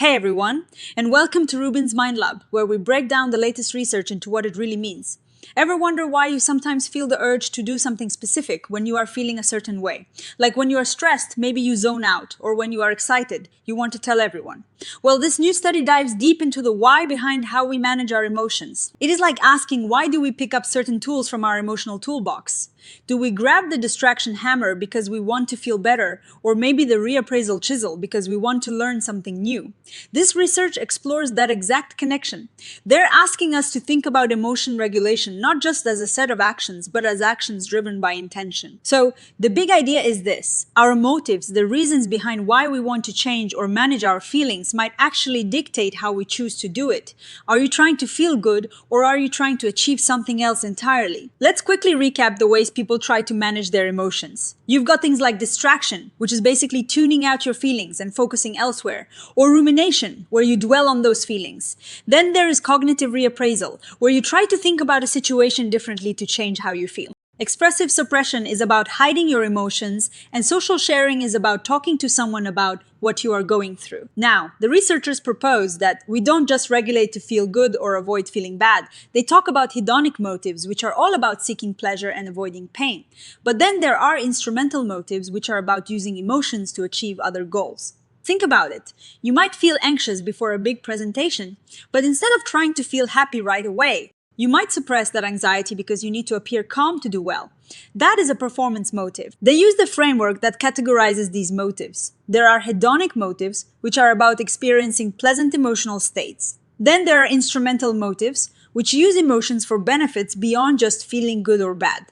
Hey everyone, and welcome to RUBIN'S Mind Lab, where we break down the latest research into what it really means. Ever wonder why you sometimes feel the urge to do something specific when you are feeling a certain way? Like when you are stressed, maybe you zone out, or when you are excited, you want to tell everyone. Well, this new study dives deep into the why behind how we manage our emotions. It is like asking, why do we pick up certain tools from our emotional toolbox? Do we grab the distraction hammer because we want to feel better, or maybe the reappraisal chisel because we want to learn something new? This research explores that exact connection. They're asking us to think about emotion regulation not just as a set of actions, but as actions driven by intention. So, the big idea is this. Our motives, the reasons behind why we want to change or manage our feelings, might actually dictate how we choose to do it. Are you trying to feel good, or are you trying to achieve something else entirely? Let's quickly recap the ways people try to manage their emotions. You've got things like distraction, which is basically tuning out your feelings and focusing elsewhere, or rumination, where you dwell on those feelings. Then there is cognitive reappraisal, where you try to think about a situation differently to change how you feel. Expressive suppression is about hiding your emotions, and social sharing is about talking to someone about what you are going through. Now, the researchers propose that we don't just regulate to feel good or avoid feeling bad. They talk about hedonic motives, which are all about seeking pleasure and avoiding pain. But then there are instrumental motives, which are about using emotions to achieve other goals. Think about it. You might feel anxious before a big presentation, but instead of trying to feel happy right away, you might suppress that anxiety because you need to appear calm to do well. That is a performance motive. They use the framework that categorizes these motives. There are hedonic motives, which are about experiencing pleasant emotional states. Then there are instrumental motives, which use emotions for benefits beyond just feeling good or bad.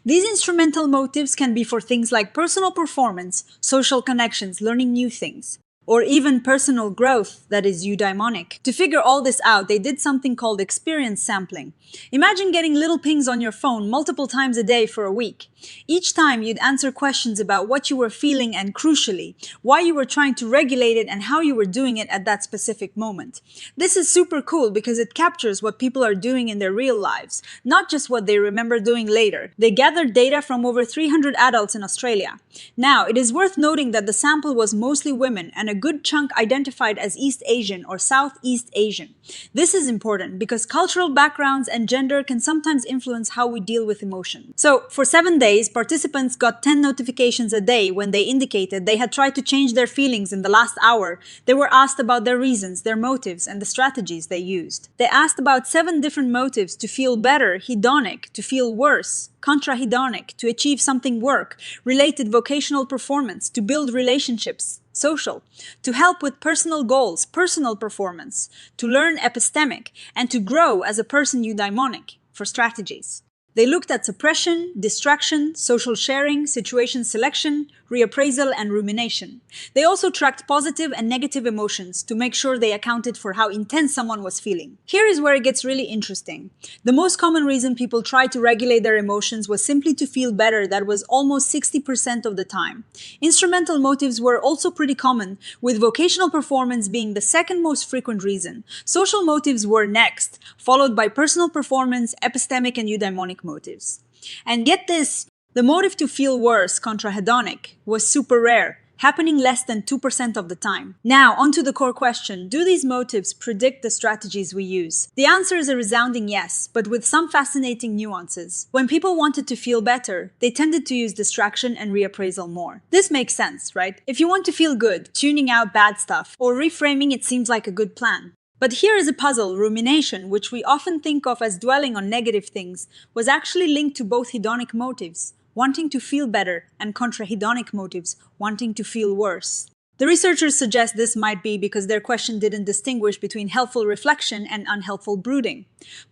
These instrumental motives can be for things like personal performance, social connections, learning new things, or even personal growth, that is eudaimonic. To figure all this out, they did something called experience sampling. Imagine getting little pings on your phone multiple times a day for a week. Each time you'd answer questions about what you were feeling and, crucially, why you were trying to regulate it and how you were doing it at that specific moment. This is super cool because it captures what people are doing in their real lives, not just what they remember doing later. They gathered data from over 300 adults in Australia. Now, it is worth noting that the sample was mostly women and a good chunk identified as East Asian or Southeast Asian. This is important because cultural backgrounds and gender can sometimes influence how we deal with emotion. So, for 7 days, participants got 10 notifications a day when they indicated they had tried to change their feelings in the last hour. They were asked about their reasons, their motives, and the strategies they used. They asked about 7 different motives: to feel better, hedonic; to feel worse, contra-hedonic; to achieve something work, related vocational performance; to build relationships, social; to help with personal goals, personal performance; to learn epistemic; and to grow as a person eudaimonic, for strategies. They looked at suppression, distraction, social sharing, situation selection, reappraisal, and rumination. They also tracked positive and negative emotions to make sure they accounted for how intense someone was feeling. Here is where it gets really interesting. The most common reason people tried to regulate their emotions was simply to feel better. That was almost 60% of the time. Instrumental motives were also pretty common, with vocational performance being the second most frequent reason. Social motives were next, followed by personal performance, epistemic, and eudaimonic motives. And get this, the motive to feel worse, contra-hedonic, was super rare, happening less than 2% of the time. Now, onto the core question: do these motives predict the strategies we use? The answer is a resounding yes, but with some fascinating nuances. When people wanted to feel better, they tended to use distraction and reappraisal more. This makes sense, right? If you want to feel good, tuning out bad stuff, or reframing it seems like a good plan. But here is a puzzle. Rumination, which we often think of as dwelling on negative things, was actually linked to both hedonic motives, wanting to feel better, and contra-hedonic motives, wanting to feel worse. The researchers suggest this might be because their question didn't distinguish between helpful reflection and unhelpful brooding.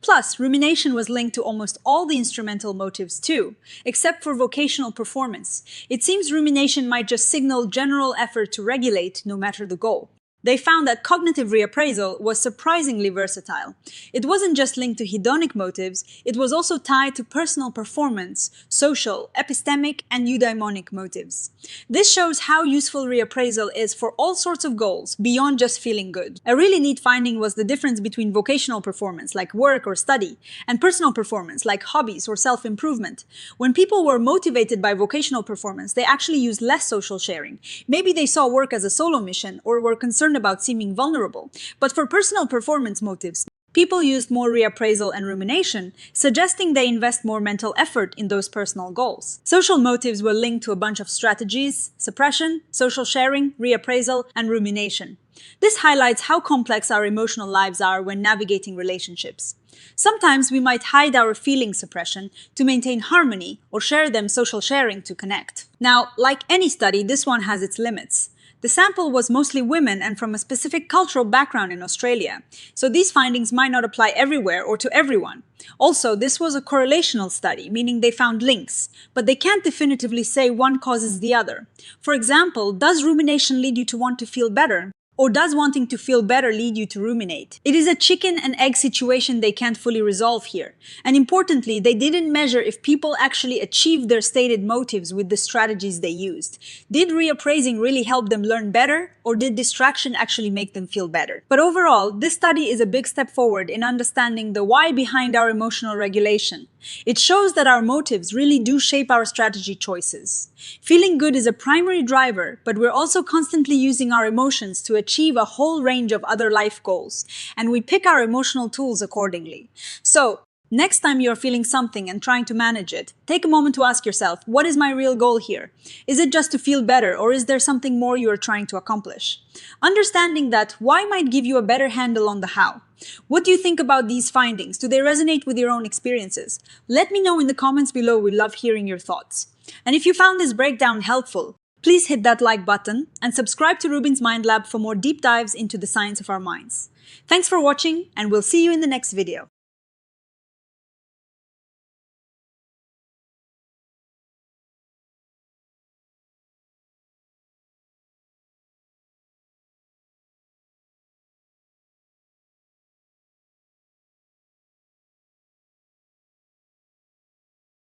Plus, rumination was linked to almost all the instrumental motives too, except for vocational performance. It seems rumination might just signal general effort to regulate, no matter the goal. They found that cognitive reappraisal was surprisingly versatile. It wasn't just linked to hedonic motives, it was also tied to personal performance, social, epistemic, and eudaimonic motives. This shows how useful reappraisal is for all sorts of goals, beyond just feeling good. A really neat finding was the difference between vocational performance, like work or study, and personal performance, like hobbies or self-improvement. When people were motivated by vocational performance, they actually used less social sharing. Maybe they saw work as a solo mission, or were concerned about seeming vulnerable. But for personal performance motives, people used more reappraisal and rumination, suggesting they invest more mental effort in those personal goals. Social motives were linked to a bunch of strategies: suppression, social sharing, reappraisal, and rumination. This highlights how complex our emotional lives are when navigating relationships. Sometimes we might hide our feeling suppression to maintain harmony, or share them social sharing to connect. Now, like any study, this one has its limits. The sample was mostly women and from a specific cultural background in Australia, so these findings might not apply everywhere or to everyone. Also, this was a correlational study, meaning they found links, but they can't definitively say one causes the other. For example, does rumination lead you to want to feel better? Or does wanting to feel better lead you to ruminate? It is a chicken and egg situation they can't fully resolve here. And importantly, they didn't measure if people actually achieved their stated motives with the strategies they used. Did reappraising really help them learn better? Or did distraction actually make them feel better? But overall, this study is a big step forward in understanding the why behind our emotional regulation. It shows that our motives really do shape our strategy choices. Feeling good is a primary driver, but we're also constantly using our emotions to achieve a whole range of other life goals, and we pick our emotional tools accordingly. So, next time you're feeling something and trying to manage it, take a moment to ask yourself, what is my real goal here? Is it just to feel better, or is there something more you are trying to accomplish? Understanding that why might give you a better handle on the how. What do you think about these findings? Do they resonate with your own experiences? Let me know in the comments below. We love hearing your thoughts. And if you found this breakdown helpful, please hit that like button and subscribe to Rubin's Mind Lab for more deep dives into the science of our minds. Thanks for watching, and we'll see you in the next video.